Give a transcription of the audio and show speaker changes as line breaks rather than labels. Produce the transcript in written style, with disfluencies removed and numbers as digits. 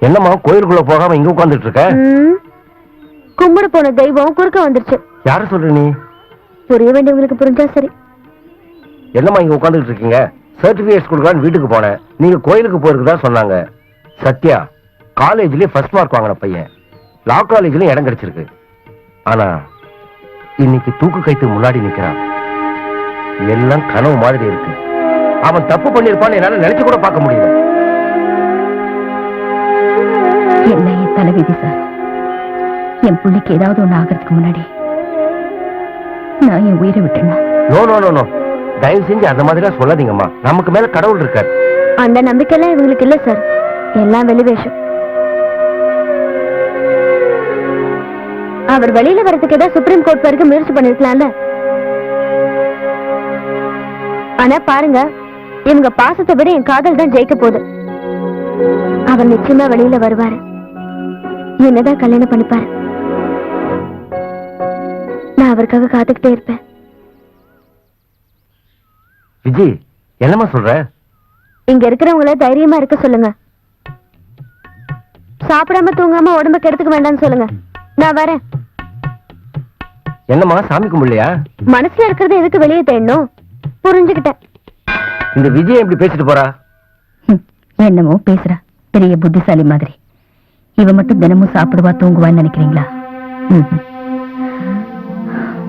என்னம்மா கோயிலுக்குள்ள போகாம இங்க உட்கார்ந்துட்டு இருக்க?
கும்பிட போன தெய்வம் குறுக்க வந்துருச்சு.
யார சொல்ற நீ?
புரிய வேண்டியவங்களுக்கு புரிஞ்சா சரி.
என்னம்மா இங்க உட்கார்ந்துட்டு இருக்கீங்க? சர்டிபிகேட்ஸ் கொடுக்கலான்னு வீட்டுக்கு போனேன். நீங்க கோயிலுக்கு போறதுக்கு தான் சொன்னாங்க. சத்யா காலேஜ்லயே ஃபர்ஸ்ட் மார்க் வாங்கின பையன். லா காலேஜ்லயும் இடம் கிடைச்சிருக்கு. ஆனா இன்னைக்கு தூக்கு கைத்து முன்னாடி நிக்கிறான். எல்லாம் கனவு மாதிரி இருக்கு. அவன் தப்பு பண்ணிருப்பான்னு என்னால நினைச்சு கூட பார்க்க முடியல.
என்ன என் தலைவிதி சார். என் பிள்ளைக்கு ஏதாவது ஒண்ணு ஆகிறதுக்கு முன்னாடி நான் என் உயிரை விட்டுணும்.
நோ நோ நோ நோ, தயவு செஞ்சு அந்த மாதிரிலாம் சொல்லாதீங்கம்மா. நமக்கு மேல கடவுள் இருக்கார்.
அந்த நம்பிக்கைலாம் இவங்களுக்கு இல்ல சார். எல்லாம் வெளிவேஷம். அவர் வெளியில வரதுக்கு ஏதாவது சுப்ரீம் கோர்ட் வரைக்கும் முயற்சி பண்ணிருக்கலாம்ல. ஆனா பாருங்க, இவங்க பாசத்தை விட என் காதல் தான் ஜெயிக்க போகுது. அவர் நிச்சயமா வெளியில வருவாரு. என்னதான் கல்யாணம் பண்ணிப்பாரு. நான் அவருக்காக காத்துக்கிட்டே இருப்பேன்.
விஜய், என்னம்மா சொல்ற?
இங்க இருக்கிறவங்கள தைரியமா இருக்க சொல்லுங்க. சாப்பிடாம தூங்காம உடம்ப கெடுத்துக்க வேண்டாம்னு சொல்லுங்க. நான் வரேன்.
என்னம்மா சாமி கும்பிடலையா?
மனசுல இருக்கிறது எதுக்கு வெளியே தேடணும்? புரிஞ்சுக்கிட்டேன்.
இந்த விஜய் எப்படி பேசிட்டு போறா?
என்னமோ பேசுறா, பெரிய புத்திசாலி மாதிரி. இவ மட்டும் தினமும் சாப்பிடுவா தூங்குவான்னு நினைக்கிறீங்களா?